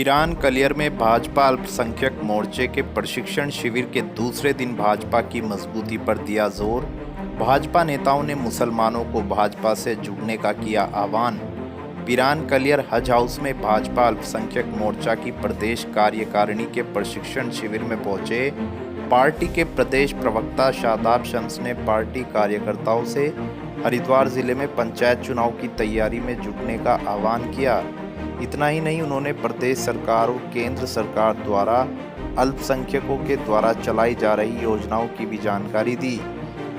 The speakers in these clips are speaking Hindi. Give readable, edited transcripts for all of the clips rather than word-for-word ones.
पिरान कलियर में भाजपा अल्पसंख्यक मोर्चे के प्रशिक्षण शिविर के दूसरे दिन भाजपा की मजबूती पर दिया जोर। भाजपा नेताओं ने मुसलमानों को भाजपा से जुड़ने का किया आह्वान। पिरान कलियर हज हाउस में भाजपा अल्पसंख्यक मोर्चा की प्रदेश कार्यकारिणी के प्रशिक्षण शिविर में पहुंचे पार्टी के प्रदेश प्रवक्ता शादाब शम्स ने पार्टी कार्यकर्ताओं से हरिद्वार जिले में पंचायत चुनाव की तैयारी में जुटने का आह्वान किया। इतना ही नहीं, उन्होंने प्रदेश सरकार और केंद्र सरकार द्वारा अल्पसंख्यकों के द्वारा चलाई जा रही योजनाओं की भी जानकारी दी।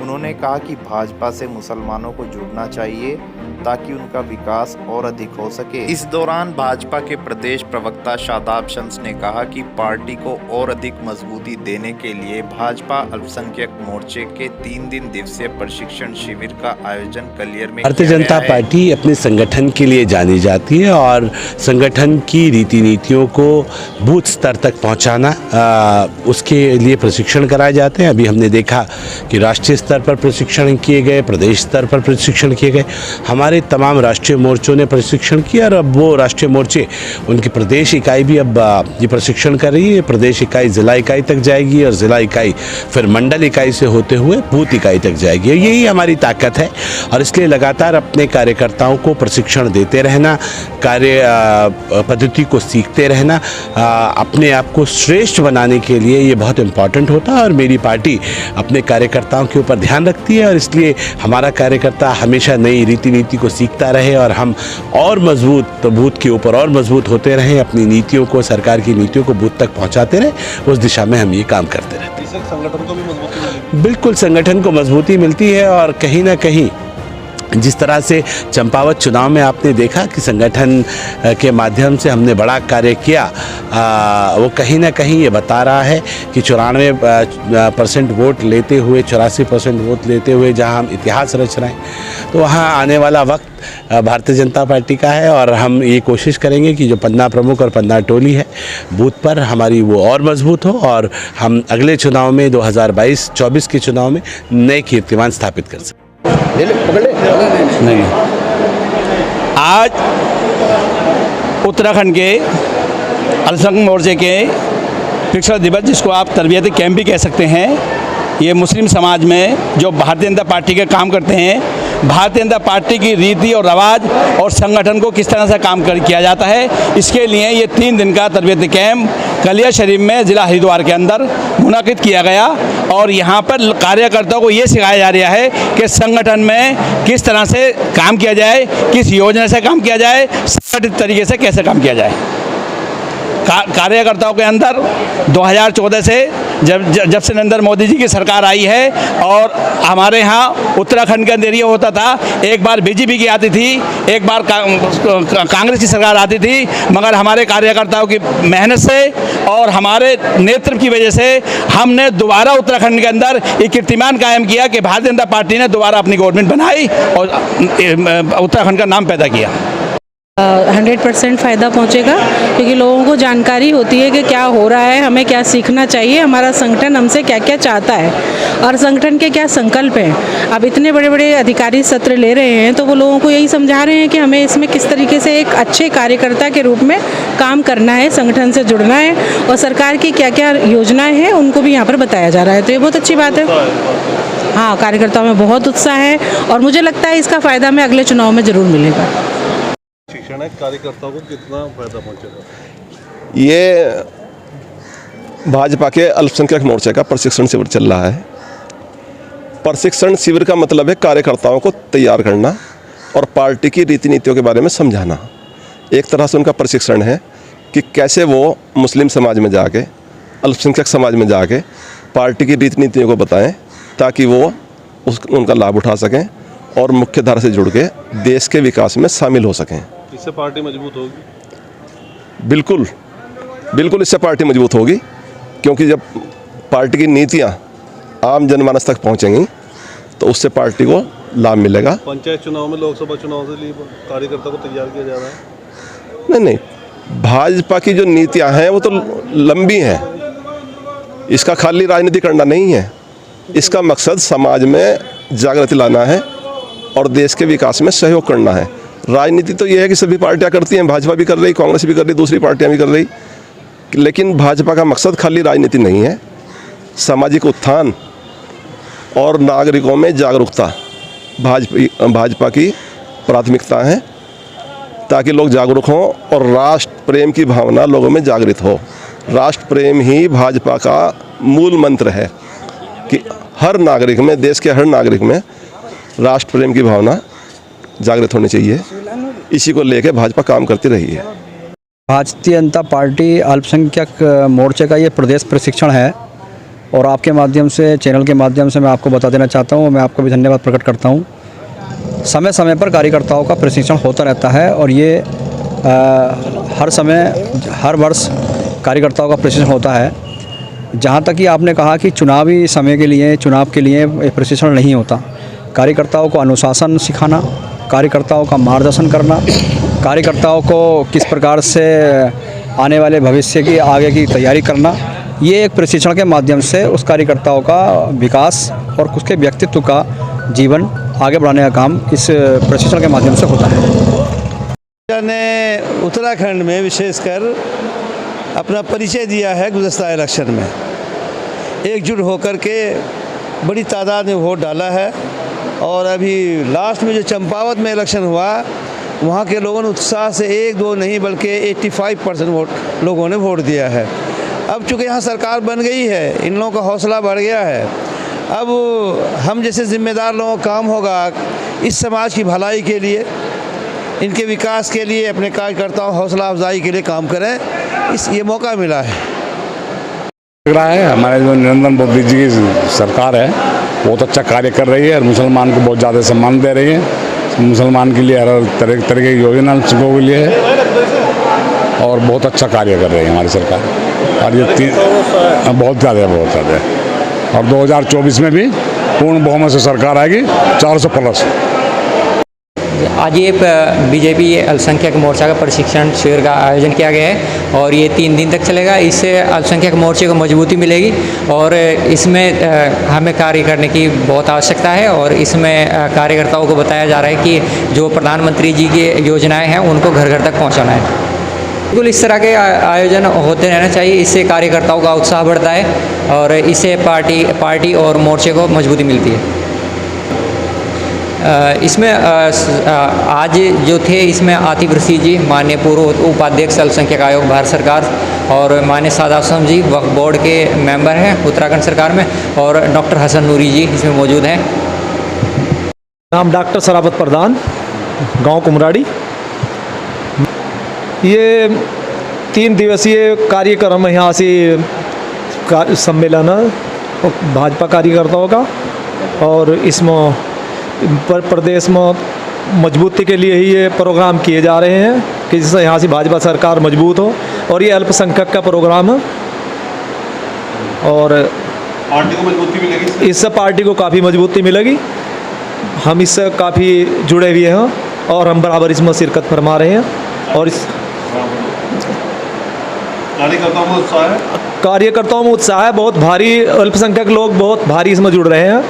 उन्होंने कहा कि भाजपा से मुसलमानों को जुड़ना चाहिए ताकि उनका विकास और अधिक हो सके। इस दौरान भाजपा के प्रदेश प्रवक्ता शादाब शम्स ने कहा कि पार्टी को और अधिक मजबूती देने के लिए भाजपा अल्पसंख्यक मोर्चे के 3 दिन दिवसीय प्रशिक्षण शिविर का आयोजन कलियर में भारतीय जनता पार्टी अपने संगठन के लिए जानी जाती है और संगठन की रीति नीतियों को बूथ स्तर तक पहुंचाना, उसके लिए प्रशिक्षण कराए जाते हैं। अभी हमने देखा कि राष्ट्रीय स्तर पर प्रशिक्षण किए गए, प्रदेश स्तर पर प्रशिक्षण किए गए। हमारे तमाम राष्ट्रीय मोर्चों ने प्रशिक्षण किया और अब वो राष्ट्रीय मोर्चे, उनकी प्रदेश इकाई भी अब ये प्रशिक्षण कर रही है। प्रदेश इकाई जिला इकाई तक जाएगी और जिला इकाई फिर मंडल इकाई से होते हुए बूथ इकाई तक जाएगी। यही हमारी ताकत है और इसलिए लगातार अपने कार्यकर्ताओं को प्रशिक्षण देते रहना, कार्य पद्धति को सीखते रहना, अपने आप को श्रेष्ठ बनाने के लिए ये बहुत इम्पॉर्टेंट होता है। और मेरी पार्टी अपने कार्यकर्ताओं के ऊपर ध्यान रखती है और इसलिए हमारा कार्यकर्ता हमेशा नई रीति नीति को सीखता रहे और हम और मजबूत, तो बूथ के ऊपर और मजबूत होते रहें, अपनी नीतियों को, सरकार की नीतियों को बूथ तक पहुंचाते रहें। उस दिशा में हम ये काम करते रहते हैं। संगठन को भी मजबूती मिलती है। बिल्कुल, संगठन को मजबूती मिलती है और कहीं ना कहीं जिस तरह से चंपावत चुनाव में आपने देखा कि संगठन के माध्यम से हमने बड़ा कार्य किया, वो कहीं ना कहीं ये बता रहा है कि 94% वोट लेते हुए, 84% वोट लेते हुए जहां हम इतिहास रच रहे हैं, तो वहां आने वाला वक्त भारतीय जनता पार्टी का है। और हम ये कोशिश करेंगे कि जो पन्ना प्रमुख और पन्ना टोली है बूथ पर हमारी, वो और मजबूत हो और हम अगले चुनाव में 2022-24 के चुनाव में नए कीर्तिमान स्थापित कर सकें। नहीं, आज उत्तराखंड के अल्पसंख्यक मोर्चे के प्रशिक्षण दिवस, जिसको आप तरबियती कैंप भी कह सकते हैं, ये मुस्लिम समाज में जो भारतीय जनता पार्टी के काम करते हैं, भारतीय जनता पार्टी की रीति और रवाज और संगठन को किस तरह से काम किया जाता है, इसके लिए ये 3 दिन का तरबियती कैंप कलियर शरीफ में ज़िला हरिद्वार के अंदर मुनाकिद किया गया। और यहाँ पर कार्यकर्ताओं को ये सिखाया जा रहा है कि संगठन में किस तरह से काम किया जाए, किस योजना से काम किया जाए, संगठित तरीके से कैसे काम किया जाए। कार्यकर्ताओं के अंदर 2014 से जब से नरेंद्र मोदी जी की सरकार आई है और हमारे यहाँ उत्तराखंड के अंदर ये होता था, एक बार बीजेपी की आती थी, एक बार कांग्रेस की सरकार आती थी, मगर हमारे कार्यकर्ताओं की मेहनत से और हमारे नेतृत्व की वजह से हमने दोबारा उत्तराखंड के अंदर एक कीर्तिमान कायम किया कि भारतीय जनता पार्टी ने दोबारा अपनी गवर्नमेंट बनाई और उत्तराखंड का नाम पैदा किया। 100% फ़ायदा पहुंचेगा क्योंकि लोगों को जानकारी होती है कि क्या हो रहा है, हमें क्या सीखना चाहिए, हमारा संगठन हमसे क्या क्या चाहता है और संगठन के क्या संकल्प हैं। अब इतने बड़े बड़े अधिकारी सत्र ले रहे हैं तो वो लोगों को यही समझा रहे हैं कि हमें इसमें किस तरीके से एक अच्छे कार्यकर्ता के रूप में काम करना है, संगठन से जुड़ना है और सरकार की क्या क्या योजनाएँ हैं उनको भी यहाँ पर बताया जा रहा है। तो ये बहुत अच्छी बात है। हाँ, कार्यकर्ताओं में बहुत उत्साह है और मुझे लगता है इसका फ़ायदा हमें अगले चुनाव में ज़रूर मिलेगा। शिक्षण है, कार्यकर्ताओं को कितना फायदा पहुंचेगा? ये भाजपा के अल्पसंख्यक मोर्चे का प्रशिक्षण शिविर चल रहा है। प्रशिक्षण शिविर का मतलब है कार्यकर्ताओं को तैयार करना और पार्टी की रीति नीतियों के बारे में समझाना। एक तरह से उनका प्रशिक्षण है कि कैसे वो मुस्लिम समाज में जाके, अल्पसंख्यक समाज में जाके पार्टी की रीति नीतियों को बताएं ताकि वो उनका लाभ उठा सकें और मुख्य धारा से जुड़ के देश के विकास में शामिल हो सकें। इससे पार्टी मजबूत होगी। बिल्कुल बिल्कुल, इससे पार्टी मजबूत होगी क्योंकि जब पार्टी की नीतियां आम जनमानस तक पहुंचेंगी तो उससे पार्टी को लाभ मिलेगा। पंचायत चुनाव में, लोकसभा चुनाव के लिए कार्यकर्ता को तैयार किया जा रहा है। नहीं, भाजपा की जो नीतियां हैं वो तो लंबी हैं। इसका खाली राजनीति करना नहीं है, इसका मकसद समाज में जागृति लाना है और देश के विकास में सहयोग करना है। राजनीति तो ये है कि सभी पार्टियां करती हैं, भाजपा भी कर रही, कांग्रेस भी कर रही, दूसरी पार्टियां भी कर रही, लेकिन भाजपा का मकसद खाली राजनीति नहीं है। सामाजिक उत्थान और नागरिकों में जागरूकता भाजपा की प्राथमिकता है, ताकि लोग जागरूक हों और राष्ट्र प्रेम की भावना लोगों में जागृत हो। राष्ट्र प्रेम ही भाजपा का मूल मंत्र है कि हर नागरिक में, देश के हर नागरिक में राष्ट्र प्रेम की भावना जागृत होनी चाहिए। इसी को लेकर भाजपा काम करती रही है। भारतीय जनता पार्टी अल्पसंख्यक मोर्चे का ये प्रदेश प्रशिक्षण है और आपके माध्यम से, चैनल के माध्यम से मैं आपको बता देना चाहता हूँ, मैं आपको भी धन्यवाद प्रकट करता हूँ। समय समय पर कार्यकर्ताओं का प्रशिक्षण होता रहता है और ये हर वर्ष कार्यकर्ताओं का प्रशिक्षण होता है। जहाँ तक कि आपने कहा कि चुनावी समय के लिए, चुनाव के लिए प्रशिक्षण नहीं होता, कार्यकर्ताओं को अनुशासन सिखाना, कार्यकर्ताओं का मार्गदर्शन करना, कार्यकर्ताओं को किस प्रकार से आने वाले भविष्य की आगे की तैयारी करना, ये एक प्रशिक्षण के माध्यम से उस कार्यकर्ताओं का विकास और उसके व्यक्तित्व का जीवन आगे बढ़ाने का काम इस प्रशिक्षण के माध्यम से होता है। ने उत्तराखंड में विशेषकर अपना परिचय दिया है गुज़श्ता इलेक्शन में, एकजुट होकर के बड़ी तादाद में वोट डाला है और अभी लास्ट में जो चंपावत में इलेक्शन हुआ वहाँ के लोगों ने उत्साह से 1-2 नहीं बल्कि 85% लोगों ने वोट दिया है। अब चूँकि यहाँ सरकार बन गई है, इन लोगों का हौसला बढ़ गया है। अब हम जैसे ज़िम्मेदार लोगों का काम होगा इस समाज की भलाई के लिए, इनके विकास के लिए, अपने कार्यकर्ताओं हौसला अफजाई के लिए काम करें। ये मौका मिला है। लग रहा है हमारे जो नरेंद्र मोदी जी की सरकार है बहुत अच्छा कार्य कर रही है और मुसलमान को बहुत ज़्यादा सम्मान दे रही है। मुसलमान के लिए हर तरह की योजना लोगों के लिए है और बहुत अच्छा कार्य कर रही है हमारी सरकार। और ये बहुत ज़्यादा और 2024 में भी पूर्ण बहुमत से सरकार आएगी, 400+। आज ये बीजेपी अल्पसंख्यक मोर्चा का प्रशिक्षण शिविर का आयोजन किया गया है और ये 3 दिन तक चलेगा। इससे अल्पसंख्यक मोर्चे को मजबूती मिलेगी और इसमें हमें कार्य करने की बहुत आवश्यकता है और इसमें कार्यकर्ताओं को बताया जा रहा है कि जो प्रधानमंत्री जी की योजनाएं हैं उनको घर घर तक पहुंचाना है। बिल्कुल इस तरह के आयोजन होते रहना चाहिए, इससे कार्यकर्ताओं का उत्साह बढ़ता है और इससे पार्टी और मोर्चे को मजबूती मिलती है। इसमें आज जो थे इसमें आतिफ रशीद जी, माननीय पूर्व उपाध्यक्ष अल्पसंख्यक आयोग भारत सरकार, और माननीय सादात आसम जी वक्फ बोर्ड के मेंबर हैं उत्तराखंड सरकार में, और डॉक्टर हसन नूरी जी इसमें मौजूद हैं। नाम डॉक्टर सराफत प्रधान, गांव कुमराड़ी। ये 3 दिवसीय कार्यक्रम यहाँ से सम्मेलन भाजपा कार्यकर्ताओं का और इसमें प्रदेश में मजबूती के लिए ही ये प्रोग्राम किए जा रहे हैं कि जिससे यहाँ से भाजपा सरकार मजबूत हो और ये अल्पसंख्यक का प्रोग्राम है और पार्टी को मजबूती मिलेगी। इससे पार्टी को काफ़ी मजबूती मिलेगी। हम इससे काफ़ी जुड़े हुए हैं और हम बराबर इसमें शिरकत फरमा रहे हैं और इस कार्यकर्ताओं में उत्साह है बहुत भारी। अल्पसंख्यक लोग बहुत भारी इसमें जुड़ रहे हैं।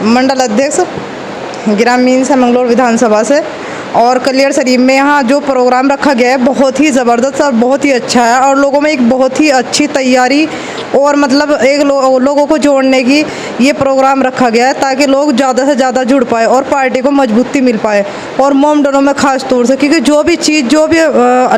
मंडल अध्यक्ष ग्रामीण से मंगलौर विधानसभा से, और कलियर शरीफ में यहाँ जो प्रोग्राम रखा गया है बहुत ही ज़बरदस्त और बहुत ही अच्छा है और लोगों में एक बहुत ही अच्छी तैयारी और मतलब एक लोगों को जोड़ने की ये प्रोग्राम रखा गया है ताकि लोग ज़्यादा से ज़्यादा जुड़ पाए और पार्टी को मजबूती मिल पाए। और मोमडनों में ख़ास तौर से क्योंकि जो भी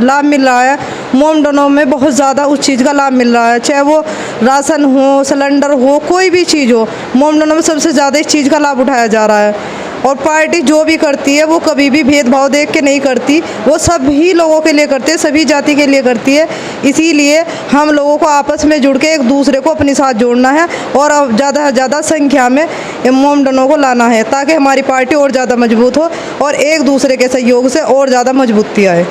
लाभ मिल रहा है मोमडनों में बहुत ज़्यादा उस चीज़ का लाभ मिल रहा है, चाहे वो राशन हो, सिलेंडर हो, कोई भी चीज़ हो, मोमडनों में सबसे ज़्यादा इस चीज़ का लाभ उठाया जा रहा है। और पार्टी जो भी करती है वो कभी भी भेदभाव देख के नहीं करती, वो सभी लोगों के लिए करती है, सभी जाति के लिए करती है। इसीलिए हम लोगों को आपस में जुड़ के एक दूसरे को अपने साथ जोड़ना है और ज़्यादा से ज़्यादा संख्या में मोमडनों को लाना है ताकि हमारी पार्टी और ज़्यादा मजबूत हो और एक दूसरे के सहयोग से और ज़्यादा मजबूती आए।